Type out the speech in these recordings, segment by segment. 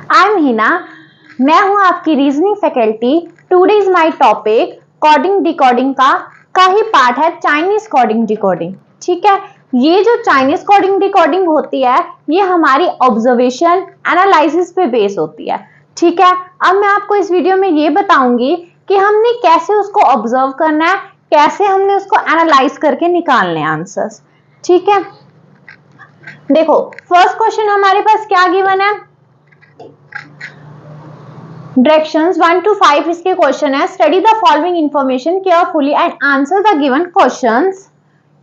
I am Hina, मैं हूं आपकी reasoning faculty. Today is my topic coding decoding का ही पार्ट है चाइनीज कोडिंग डिकोडिंग। ठीक है, ये जो चाइनीज कोडिंग डिकोडिंग होती है ये हमारी ऑब्जर्वेशन एनालिसिस पे बेस होती है। ठीक है, अब मैं आपको इस वीडियो में ये बताऊंगी कि हमने कैसे उसको ऑब्जर्व करना है, कैसे हमने उसको एनालाइज करके निकालने आंसर्स। ठीक है, देखो फर्स्ट क्वेश्चन हमारे पास क्या गिवन है, डायरेक्शंस 1 to 5 इसके क्वेश्चन है। Study the following information carefully and answer the given questions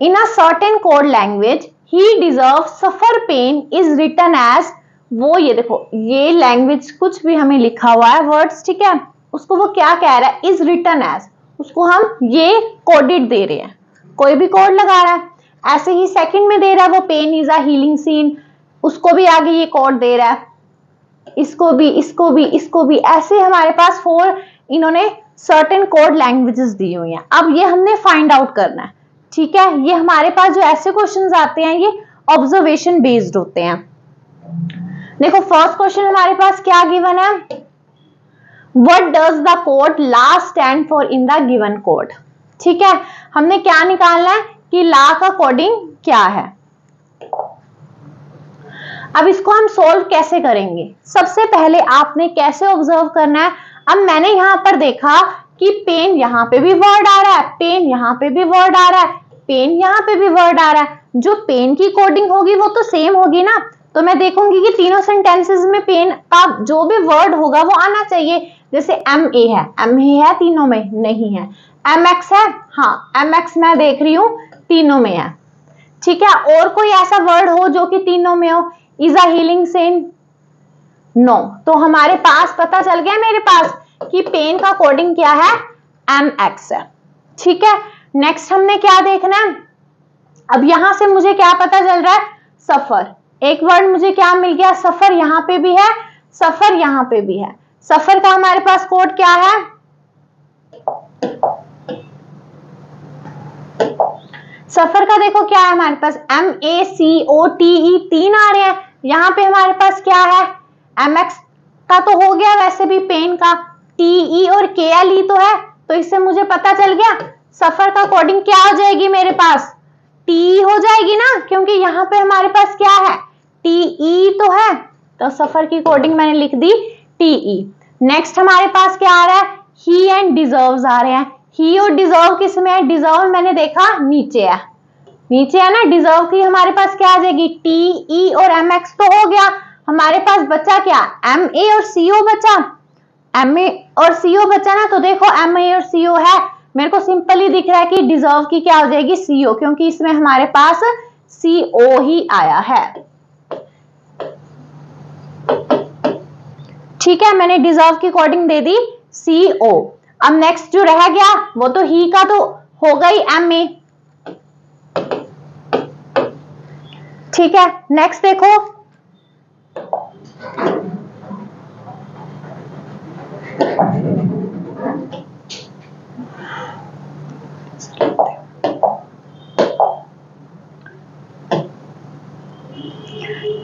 in a certain code language. He deserve suffer pain is written as, वो ये देखो ये लैंग्वेज कुछ भी हमें लिखा हुआ है वर्ड्स, ठीक है, उसको वो क्या कह रहा है, इज रिटन एज, उसको हम ये कोडेड दे रहे हैं, कोई भी कोड लगा रहा है। ऐसे ही सेकंड में दे रहा है वो pain is a healing scene, उसको भी आगे ये कोड दे रहा है, इसको भी इसको भी इसको भी, ऐसे हमारे पास 4 इन्होंने सर्टेन कोड लैंग्वेजेस दी हुई हैं। अब ये हमने फाइंड आउट करना है। ठीक है, ये हमारे पास जो ऐसे क्वेश्चंस आते हैं ये ऑब्जर्वेशन बेस्ड होते हैं। देखो फर्स्ट क्वेश्चन हमारे पास क्या गिवन है, what does the code la stand for in the given code. ठीक है, हमने क्या निकालना है कि ला का कोडिंग क्या है। अब इसको हम सोल्व कैसे करेंगे, सबसे पहले आपने कैसे ऑब्जर्व करना है। अब मैंने यहां पर देखा कि पेन यहां पे भी वर्ड आ रहा है, पेन यहां पे भी वर्ड आ रहा है, पेन यहां पे भी वर्ड आ रहा है, जो पेन की कोडिंग होगी वो तो सेम होगी ना, तो मैं देखूंगी कि तीनों सेंटेंसेस में पेन का जो भी वर्ड होगा वो आना चाहिए। जैसे एम ए है तीनों में नहीं है, एम एक्स है, हाँ एम एक्स मैं देख रही हूं तीनों में है। ठीक है, और कोई ऐसा वर्ड हो जो कि तीनों में हो, is a healing scene, no, तो हमारे पास पता चल गया मेरे पास कि पेन का कोडिंग क्या है, एम एक्स है। ठीक है, नेक्स्ट हमने क्या देखना है, अब यहां से मुझे क्या पता चल रहा है, सफर, एक वर्ड मुझे क्या मिल गया, सफर यहां पे भी है, सफर यहां पे भी है। सफर का हमारे पास कोड क्या है, सफर का देखो क्या है हमारे पास, MACOTE, 3 आ रहे हैं। यहां पे हमारे पास क्या है, MX का तो हो गया, वैसे भी पेन का TE और KLE तो है, तो इससे मुझे पता चल गया सफर का कोडिंग क्या हो जाएगी मेरे पास, TE हो जाएगी ना, क्योंकि यहां पे हमारे पास क्या है, TE तो है, तो सफर की कोडिंग मैंने लिख दी TE। नेक्स्ट हमारे पास क्या आ रहा है, ही एंड डिजर्व्स आ रहे हैं। ही और डिजर्व किस में है, डिजर्व मैंने देखा नीचे है, नीचे है ना, डिजर्व की हमारे पास क्या आ जाएगी, TE और MX तो हो गया, हमारे पास बचा क्या, MA और CO बचा, MA और CO बचा ना, तो देखो MA और CO है, मेरे को सिंपली दिख रहा है कि डिजर्व की क्या हो जाएगी CO, क्योंकि इसमें हमारे पास CO ही आया है। ठीक है, मैंने डिजर्व की कोडिंग दे दी CO। अब नेक्स्ट जो रह गया वो तो ही का तो हो गई MA। ठीक है, नेक्स्ट देखो,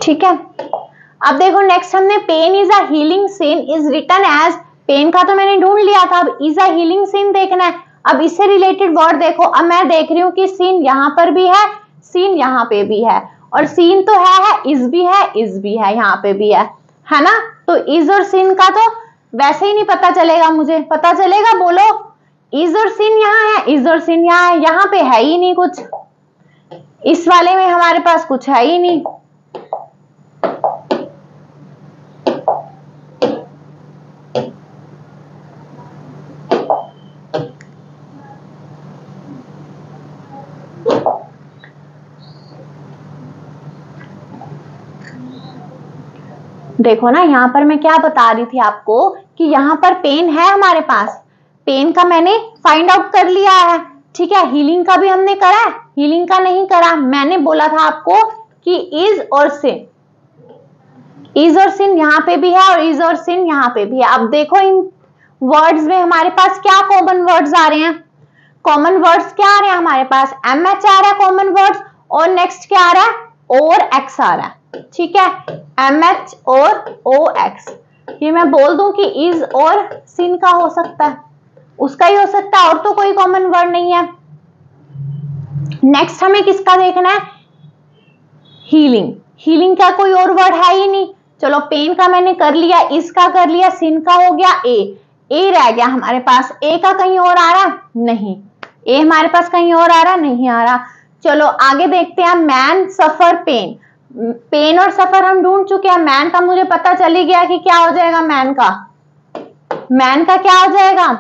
ठीक है, अब देखो नेक्स्ट हमने pain is a healing scene is written as, pain का तो मैंने ढूंढ लिया था, अब इज अ हीलिंग सीन देखना है। अब इससे रिलेटेड वर्ड देखो, अब मैं देख रही हूँ कि सीन यहां पर भी है, सीन यहां पे भी है, और सीन तो है, इज भी है, इज भी है, यहाँ पे भी है ना, तो इज और सीन का तो वैसे ही नहीं पता चलेगा, मुझे पता चलेगा, बोलो, इज और सीन यहाँ है, इज और सीन यहाँ है, यहाँ पे है ही नहीं कुछ, इस वाले में हमारे पास कुछ है ही नहीं। देखो ना, यहां पर मैं क्या बता रही थी आपको कि यहां पर पेन है हमारे पास, पेन का मैंने फाइंड आउट कर लिया है। ठीक है, हीलिंग का भी हमने करा है, हीलिंग का नहीं करा, मैंने बोला था आपको कि इज और सिन, इज और सिन यहां पे भी है और इज और सिन यहां पे भी है। अब देखो इन वर्ड्स में हमारे पास क्या कॉमन वर्ड्स आ रहे हैं, कॉमन वर्ड्स क्या आ रहे हैं हमारे पास, MH आ रहा है कॉमन वर्ड्स, और नेक्स्ट क्या आ रहा है, और X आ रहा है। ठीक है, MH और OX, ये मैं बोल दूं कि इज और सिन का हो सकता है, उसका ही हो सकता है, और तो कोई कॉमन वर्ड नहीं है। नेक्स्ट हमें किसका देखना है, हीलिंग। हीलिंग का कोई और वर्ड है ही नहीं। चलो पेन का मैंने कर लिया, इसका कर लिया, सिन का हो गया, ए रह गया हमारे पास। ए का कहीं और आ रहा नहीं, ए हमारे पास कहीं और आ रहा नहीं आ रहा। चलो आगे देखते हैं, मैन सफर पेन। पेन और सफर हम ढूंढ चुके हैं, मैन का मुझे पता चली गया कि क्या हो जाएगा, मैन का क्या हो जाएगा,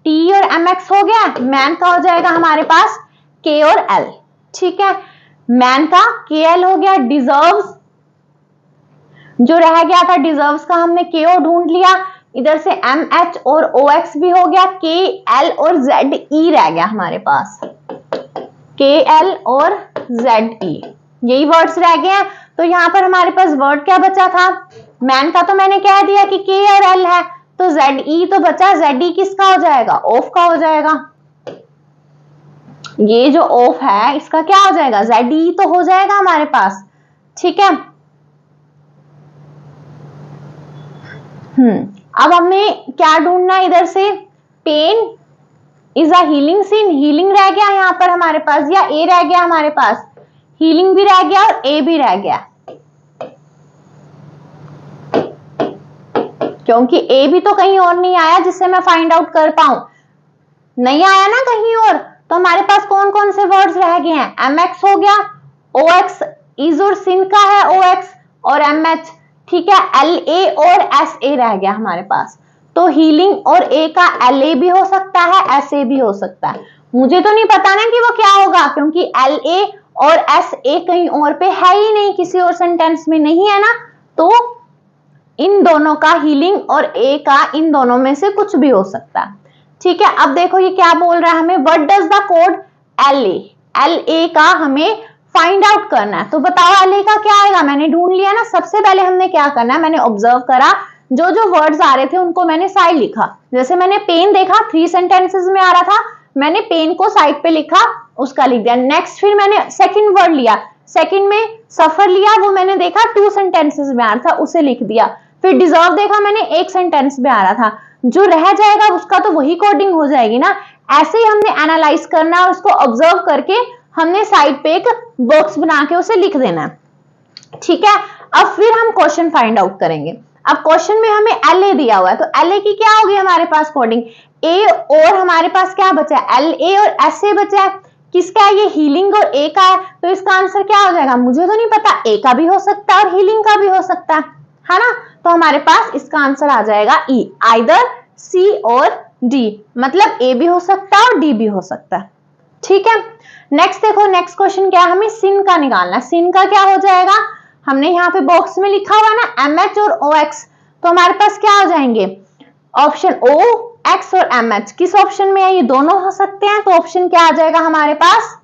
टी और एम एक्स हो गया। मैन का हो जाएगा हमारे पास के और एल, ठीक है। मैन का के एल हो गया। डिजर्व्स जो रह गया था, डिजर्व्स का हमने के ओ ढूंढ लिया, इधर से एम एच और ओ एक्स भी हो गया, के एल और जेड ई रह गया हमारे पास, के एल और जेड ई, यही वर्ड्स रह गए हैं। तो यहां पर हमारे पास वर्ड क्या बचा था, मैन का तो मैंने कह दिया कि के और एल है, तो जेड ई तो बचा। जेड ई किसका हो जाएगा, ऑफ का हो जाएगा। ये जो ऑफ है इसका क्या हो जाएगा, जेड ई तो हो जाएगा हमारे पास, ठीक है। अब हमें क्या ढूंढना है, इधर से pain is a healing scene, healing रह गया यहाँ पर हमारे पास, या ए रह गया हमारे पास, हीलिंग भी रह गया और ए भी रह गया, क्योंकि ए भी तो कहीं और नहीं आया जिससे मैं फाइंड आउट कर पाऊं, नहीं आया ना कहीं और। तो हमारे पास कौन कौन से वर्ड्स रह गए हैं, एम एक्स हो गया, ओ एक्स इज और सिन का है ओ एक्स, और एम एच, ठीक है। एल ए और एस ए रह गया हमारे पास। तो हीलिंग और ए का एल ए भी हो सकता है, एस ए भी हो सकता है। मुझे तो नहीं पता ना कि वो क्या होगा, क्योंकि एल ए और एस ए कहीं और पे है ही नहीं, किसी और सेंटेंस में नहीं है ना। तो इन दोनों का, हीलिंग और ए का, इन दोनों में से कुछ भी हो सकता है, ठीक है। अब देखो ये क्या बोल रहा है हमें, what does the code L A का हमें फाइंड आउट करना है। तो बताओ एल ए का क्या आएगा, मैंने ढूंढ लिया ना। सबसे पहले हमने क्या करना है, मैंने ऑब्जर्व करा, जो जो वर्ड्स आ रहे थे उनको मैंने साइड लिखा। जैसे मैंने पेन देखा 3 सेंटेंसेस में आ रहा था, मैंने पेन को साइड पे लिखा, उसका लिख दिया। नेक्स्ट फिर मैंने सेकंड वर्ड लिया, सेकंड में सफर लिया, वो मैंने देखा 2 सेंटेंसेस में आ रहा था, उसे लिख दिया। फिर डिजर्व देखा मैंने 1 सेंटेंस में आ रहा था, जो रह जाएगा उसका तो वही कोडिंग हो जाएगी ना। ऐसे ही हमने एनालाइज करना और उसको ऑब्जर्व करके हमने साइड पे एक बॉक्स बना के उसे लिख देना है, ठीक है। अब फिर हम क्वेश्चन फाइंड आउट करेंगे। अब क्वेश्चन में हमें एल ए दिया हुआ है, तो एल ए की क्या होगी हमारे पास कोडिंग, ए और हमारे पास क्या बचा है, एल ए और एस ए बचा है। किसका है ये, हीलिंग और ए का है। तो इसका आंसर क्या हो जाएगा, मुझे तो नहीं पता, ए का भी हो सकता है और हीलिंग का भी हो सकता है ना। तो हमारे पास इसका आंसर आ जाएगा ई, आइदर सी और डी, मतलब ए भी हो सकता है और डी भी हो सकता है, ठीक है। नेक्स्ट देखो, नेक्स्ट क्वेश्चन क्या है, हमें सिन का निकालना है। सिन का क्या हो जाएगा, हमने यहाँ पे बॉक्स में लिखा हुआ ना एम एच और ओ एक्स, तो हमारे पास क्या हो जाएंगे, ऑप्शन ओ एक्स और एम एच। किस ऑप्शन में है, ये दोनों हो सकते हैं, तो ऑप्शन क्या आ जाएगा हमारे पास,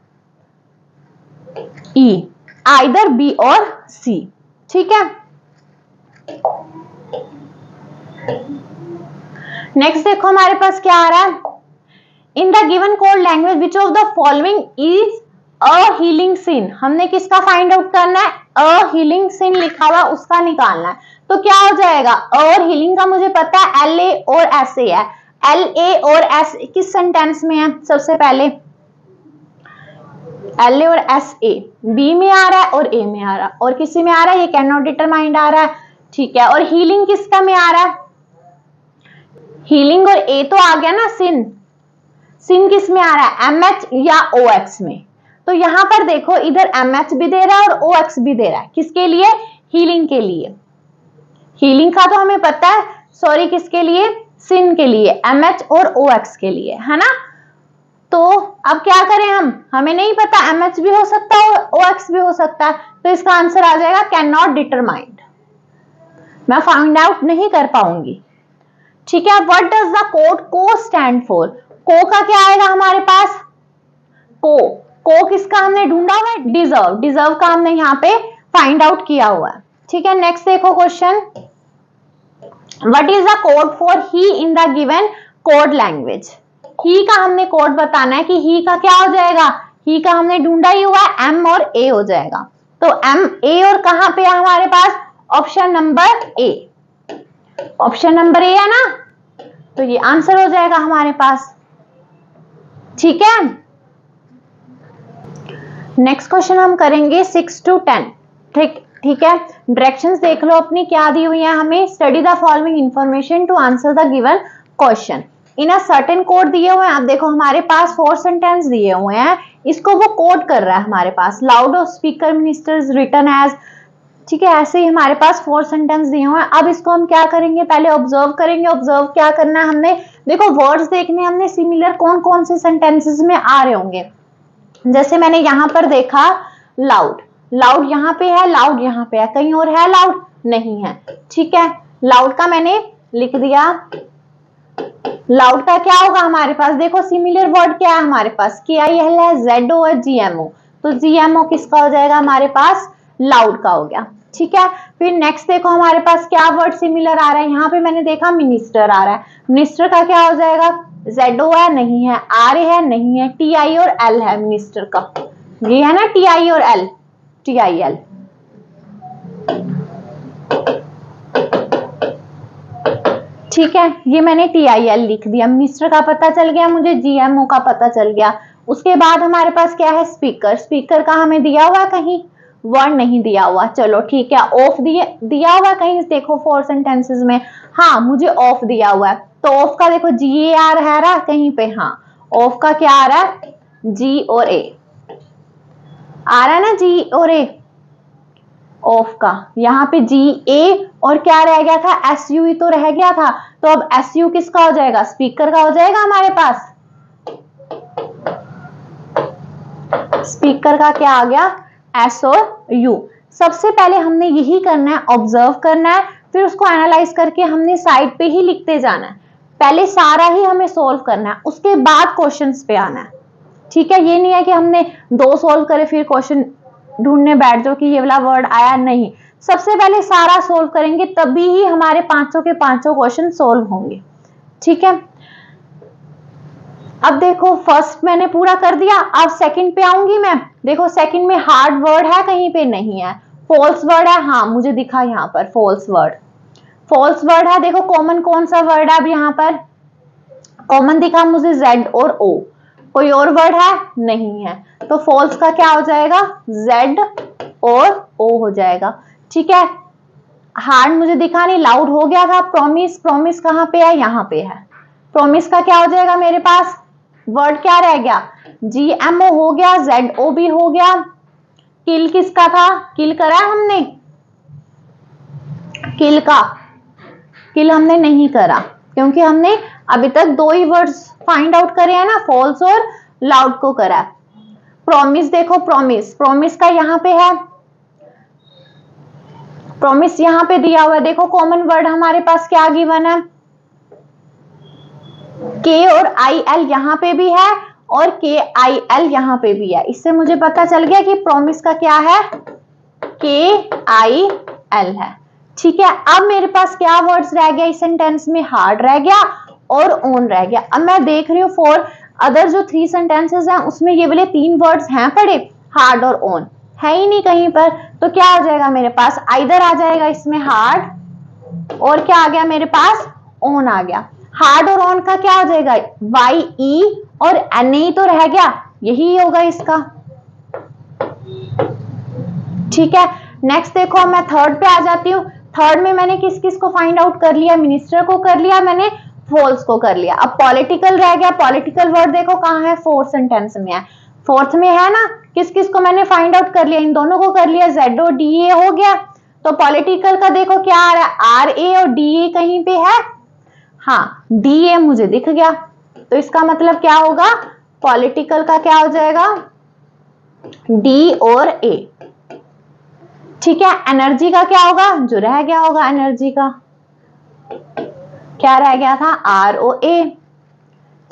ई, आइदर बी और सी, ठीक है। नेक्स्ट देखो हमारे पास क्या आ रहा है, in the given code language which of the following is a healing scene. हमने किसका फाइंड आउट करना है, अ हीलिंग सीन लिखा हुआ उसका निकालना है। तो क्या हो जाएगा, और हीलिंग का मुझे पता है एल ए और एस ए है। एल ए और एस किस सेंटेंस में है, सबसे पहले एल ए और एस ए बी में आ रहा है और ए में आ रहा है, और किसी में आ रहा है, ये कैन नॉट डिटरमाइंड आ रहा है, ठीक है। और हीलिंग किसका में आ रहा है, हीलिंग और ए तो आ गया ना, सिन, सिन किस में आ रहा है, एम एच या ओ एक्स में। तो यहां पर देखो, इधर एम एच भी दे रहा है और ओ एक्स भी दे रहा है, किसके लिए, हीलिंग के लिए। हीलिंग का तो हमें पता है, सॉरी किसके लिए, सिन के लिए, एम एच और ओ एक्स के लिए, है ना। तो अब क्या करें हम, हमें नहीं पता, एम एच भी हो सकता है और ओ एक्स भी हो सकता है, तो इसका आंसर आ जाएगा कैन नॉट डिटरमाइंड, मैं फाइंड आउट नहीं कर पाऊंगी, ठीक है। व्हाट डज द कोड को स्टैंड फॉर, को का क्या आएगा हमारे पास, को किसका हमने ढूंढा हुआ है, डिजर्व, डिजर्व का हमने यहाँ पे फाइंड आउट किया हुआ है, ठीक है। नेक्स्ट देखो question, what is the code for he in the given code language. He का हमने कोड बताना है कि ही का क्या हो जाएगा, ही का हमने ढूंढा ही हुआ है, एम और ए हो जाएगा। तो एम ए और कहां पे है हमारे पास, option number A. Option number A है ना, तो ये आंसर हो जाएगा हमारे पास। ठीक है, नेक्स्ट क्वेश्चन हम करेंगे 6 to 10। ठीक है, डायरेक्शंस देख लो अपनी क्या दी हुई है हमें। Study the following information to answer the given question in a certain code दिए हुए हैं। अब देखो हमारे पास 4 सेंटेंस दिए हुए हैं, इसको वो कोड कर रहा है हमारे पास। Loud of speaker ministers written as, ठीक है, ऐसे ही हमारे पास 4 सेंटेंस दिए हुए हैं। अब इसको हम क्या करेंगे, पहले ऑब्जर्व करेंगे। ऑब्जर्व क्या करना है हमने, देखो वर्ड्स देखने हमने सिमिलर कौन कौन से सेंटेंसेस में आ रहे होंगे। जैसे मैंने यहां पर देखा लाउड, लाउड यहाँ पे है, लाउड यहाँ पे है, कहीं और है लाउड नहीं है। ठीक है, लाउड का मैंने लिख दिया। लाउड का क्या होगा हमारे पास, देखो सिमिलर वर्ड क्या है हमारे पास, KIL है, ZO है, GMO, तो GMO किसका हो जाएगा हमारे पास, लाउड का हो गया। ठीक है, फिर नेक्स्ट देखो हमारे पास क्या वर्ड सिमिलर आ रहा है, यहाँ पे मैंने देखा मिनिस्टर आ रहा है, मिनिस्टर का क्या हो जाएगा, ZO है नहीं है, RA है नहीं है, TI और L है मिनिस्टर का, ये है ना TI और L, TIL। ठीक है, ये मैंने TIL लिख दिया, मिनिस्टर का पता चल गया मुझे, GMO का पता चल गया। उसके बाद हमारे पास क्या है, स्पीकर, स्पीकर का हमें दिया हुआ कहीं, वर्ड नहीं दिया हुआ, चलो ठीक है। ऑफ दिया हुआ कहीं, देखो 4 सेंटेंसेस में, हाँ मुझे ऑफ दिया हुआ है, तो ऑफ का देखो GAR है रहा कहीं पे, हाँ ऑफ का क्या आ रहा है, G और A आ रहा है ना, G और A ऑफ का, यहाँ पे GA और क्या रह गया था, SU ही तो रह गया था, तो अब SU किसका हो जाएगा, स्पीकर का हो जाएगा हमारे पास। स्पीकर का क्या आ गया, S और U। सबसे पहले हमने यही करना है, ऑब्जर्व करना है, फिर उसको एनालाइज करके हमने साइड पे ही लिखते जाना है। पहले सारा ही हमें सोल्व करना है, उसके बाद क्वेश्चंस पे आना है। ठीक है, ये नहीं है कि हमने 2 सोल्व करे फिर क्वेश्चन ढूंढने बैठ जाओ कि ये वाला वर्ड आया, नहीं, सबसे पहले सारा सोल्व करेंगे तभी ही हमारे 500 के 500 क्वेश्चन सोल्व होंगे। ठीक है, अब देखो फर्स्ट मैंने पूरा कर दिया, अब सेकंड पे आऊंगी मैं। देखो सेकंड में हार्ड वर्ड है कहीं पे नहीं है, फॉल्स वर्ड है, हाँ मुझे दिखा यहाँ पर फॉल्स वर्ड, फॉल्स वर्ड है। देखो कॉमन कौन सा वर्ड है, अब यहाँ पर कॉमन दिखा मुझे Z और O, कोई और वर्ड है नहीं है, तो फॉल्स का क्या हो जाएगा, Z और O हो जाएगा। ठीक है, हार्ड मुझे दिखा नहीं, लाउड हो गया था। प्रॉमिस, प्रॉमिस कहाँ पे है, यहाँ पे है, प्रॉमिस का क्या हो जाएगा मेरे पास, वर्ड क्या रह गया, GMO हो गया, ZO भी हो गया। किल किसका था, किल करा हमने, किल का, किल हमने नहीं करा क्योंकि हमने अभी तक 2 ही वर्ड्स फाइंड आउट करे हैं ना, फॉल्स और लाउड को करा। प्रॉमिस देखो, प्रॉमिस, प्रॉमिस का यहाँ पे है, प्रॉमिस यहाँ पे दिया हुआ है। देखो कॉमन वर्ड हमारे पास क्या गिवन है, K और IL यहाँ पे भी है और KIL यहाँ पे भी है, इससे मुझे पता चल गया कि प्रॉमिस का क्या है, KIL है। ठीक है, अब मेरे पास क्या वर्ड्स रह गया इस सेंटेंस में, हार्ड रह गया और ऑन रह गया। अब मैं देख रही हूँ फॉर अदर जो 3 सेंटेंसेस हैं उसमें ये वाले 3 वर्ड्स हैं पड़े, हार्ड और ऑन है ही नहीं कहीं पर, तो क्या हो जाएगा मेरे पास, आइदर आ जाएगा इसमें हार्ड और क्या आ गया मेरे पास, ऑन आ गया। हार्ड और ऑन का क्या हो जाएगा, YE और NA तो रह गया, यही होगा इसका। ठीक है, नेक्स्ट देखो मैं थर्ड पे आ जाती हूँ। थर्ड में मैंने किस किस को फाइंड आउट कर लिया, मिनिस्टर को कर लिया मैंने, फॉल्स को कर लिया। अब पॉलिटिकल रह गया, पॉलिटिकल वर्ड देखो कहाँ है, 4th सेंटेंस में है, 4th में है ना, किस किस को मैंने फाइंड आउट कर लिया, इन दोनों को कर लिया, ZO DA हो गया। तो पॉलिटिकल का देखो क्या आ रहा है, RA और DA कहीं पे है, हाँ DA मुझे दिख गया, तो इसका मतलब क्या होगा, पॉलिटिकल का क्या हो जाएगा, D और A। ठीक है, एनर्जी का क्या होगा, जो रह गया होगा एनर्जी का, क्या रह गया था, ROA।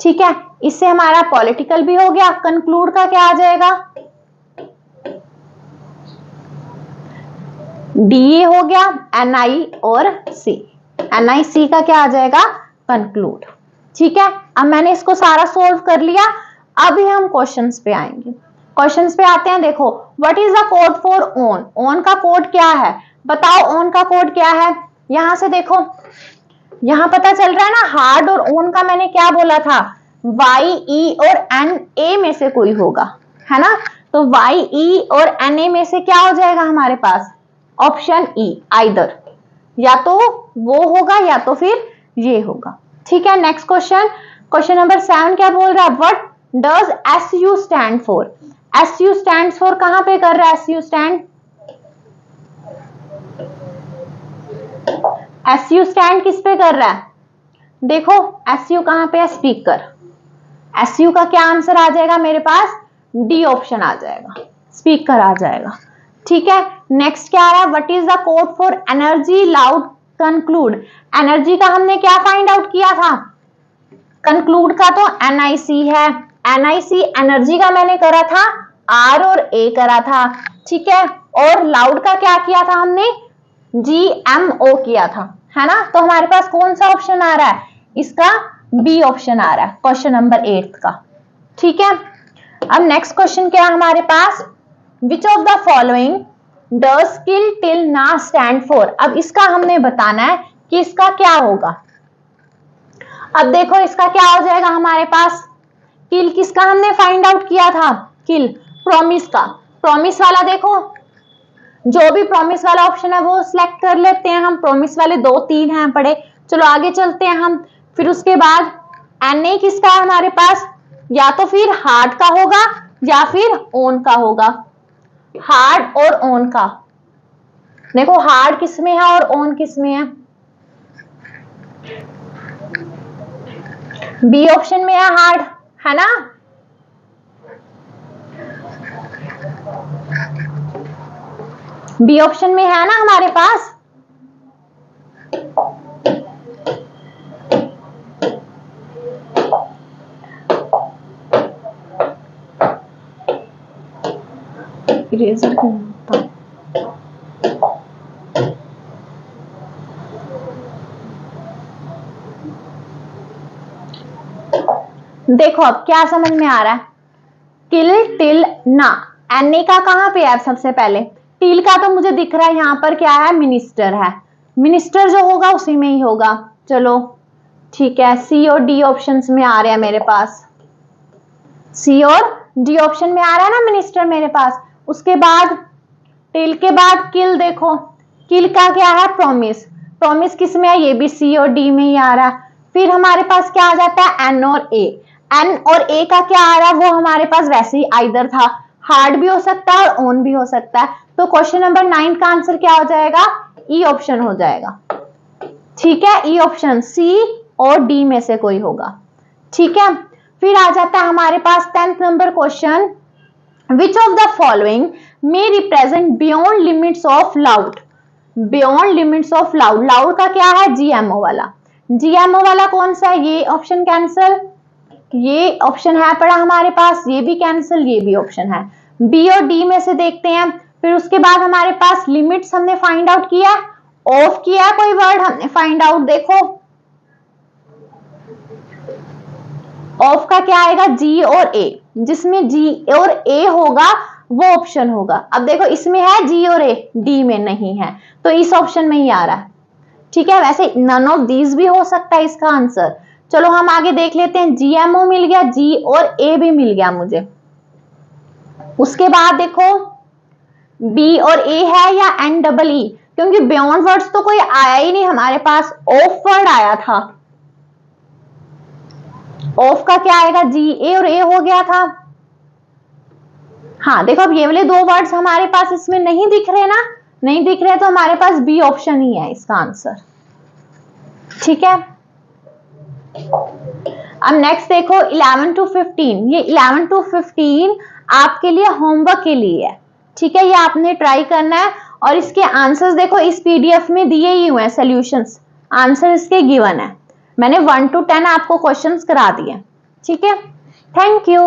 ठीक है, इससे हमारा पॉलिटिकल भी हो गया। कंक्लूड का क्या आ जाएगा, DA हो गया, NI और C, NIC का क्या आ जाएगा, कंक्लूड। ठीक है, अब मैंने इसको सारा सोल्व कर लिया, अभी हम क्वेश्चंस पे आएंगे। क्वेश्चंस पे आते हैं, देखो what is the code for on, on का कोड क्या है, बताओ ऑन का कोड क्या है। यहां से देखो यहां पता चल रहा है ना, हार्ड और ओन का मैंने क्या बोला था, वाई ई और एन ए में से कोई होगा, है ना। तो वाई ई और एन ए में से क्या हो जाएगा हमारे पास, ऑप्शन ई, आइदर, या तो वो होगा या तो फिर ये होगा। ठीक है, नेक्स्ट क्वेश्चन, क्वेश्चन नंबर 7 क्या बोल रहा है, what does S U stand for. S U stand for कहां पे कर रहा है, S U stand, S U stand किस पे कर रहा है, देखो एस यू कहां पे है, स्पीकर। एस यू का क्या आंसर आ जाएगा मेरे पास, डी ऑप्शन आ जाएगा, स्पीकर आ जाएगा। ठीक है, नेक्स्ट क्या आ रहा है, what is the code for energy loud conclude. Energy का हमने क्या फाइंड आउट किया था, कंक्लूड का तो एनआईसी है, एनआईसी एनर्जी का मैंने करा था आर और ए करा था। ठीक है, और लाउड का क्या किया था हमने, GMO किया था, है ना। तो हमारे पास कौन सा ऑप्शन आ रहा है, इसका बी ऑप्शन आ रहा है, क्वेश्चन नंबर 8 का। ठीक है, अब नेक्स्ट क्वेश्चन क्या है हमारे पास, which of the following does kill till ना स्टैंड फॉर। अब इसका हमने बताना है कि इसका क्या होगा। अब देखो इसका क्या हो जाएगा हमारे पास, किल किसका हमने फाइंड आउट किया था, किल प्रॉमिस का, प्रॉमिस वाला देखो, जो भी प्रॉमिस वाला ऑप्शन है वो सिलेक्ट कर लेते हैं हम, प्रॉमिस वाले 2-3 हैं पड़े। चलो आगे चलते हैं हम, फिर उसके बाद एनए किसका है हमारे पास, या तो फिर हार्ड का होगा या फिर ओन का होगा, हार्ड और ओन का। देखो हार्ड किस में है और ओन किस में है, बी ऑप्शन में है हार्ड, है ना। बी ऑप्शन में है ना हमारे पास। इरेजर क्यों होता, देखो अब क्या समझ में आ रहा है, किल टिल ना, एनए का कहां पे है सबसे पहले, टिल का तो मुझे दिख रहा है यहां पर क्या है, मिनिस्टर है, मिनिस्टर जो होगा उसी में ही होगा। चलो ठीक है, सी और डी ऑप्शंस में आ रहा है मेरे पास, सी और डी ऑप्शन में आ रहा है ना मिनिस्टर मेरे पास। उसके बाद टिल के बाद किल, देखो किल का क्या है, प्रॉमिस, प्रॉमिस किस में है, ये भी सी और डी में ही आ रहा है। फिर हमारे पास क्या आ जाता है, एन और ए, एन और ए का क्या आ रहा है, वो हमारे पास वैसे ही आइदर था, हार्ड भी हो सकता है और ओन भी हो सकता है। तो क्वेश्चन नंबर 9 का आंसर क्या हो जाएगा, ई ऑप्शन हो जाएगा। ठीक है, ई ऑप्शन, सी और डी में से कोई होगा। ठीक है, फिर आ जाता है हमारे पास 10th number question, which of the following may represent beyond limits of loud. Beyond limits of loud, loud का क्या है, जीएमओ वाला, जीएमओ वाला कौन सा है, ये ऑप्शन कैंसिल, ये ऑप्शन है पड़ा हमारे पास, ये भी कैंसिल, ये भी ऑप्शन है। बी और डी में से देखते हैं। फिर उसके बाद हमारे पास लिमिट्स हमने फाइंड आउट किया, ऑफ किया कोई वर्ड हमने फाइंड आउट, देखो ऑफ का क्या आएगा, जी और ए, जिसमें जी और ए होगा वो ऑप्शन होगा। अब देखो इसमें है जी और ए, डी में नहीं है, तो इस ऑप्शन में ही आ रहा है। ठीक है, वैसे नन ऑफ दीज भी हो सकता है इसका आंसर। चलो हम आगे देख लेते हैं, जीएमओ मिल गया, जी और ए भी मिल गया मुझे। उसके बाद देखो बी और ए है या एन डबल ई, क्योंकि बियॉन्ड वर्ड्स तो कोई आया ही नहीं हमारे पास, ऑफ वर्ड आया था। ऑफ का क्या आएगा, जी ए और ए हो गया था। हाँ देखो अब ये वाले 2 वर्ड्स हमारे पास इसमें नहीं दिख रहे ना, नहीं दिख रहे तो हमारे पास बी ऑप्शन ही है इसका आंसर। ठीक है, अब नेक्स्ट देखो 11 to 15, ये 11 to 15 आपके लिए होमवर्क के लिए है। ठीक है, ये आपने ट्राई करना है, और इसके आंसर्स देखो इस पीडीएफ में दिए ही हुए हैं, सॉल्यूशंस, आंसर इसके गिवन है। मैंने 1 to 10 आपको क्वेश्चंस करा दिए। ठीक है, थैंक यू।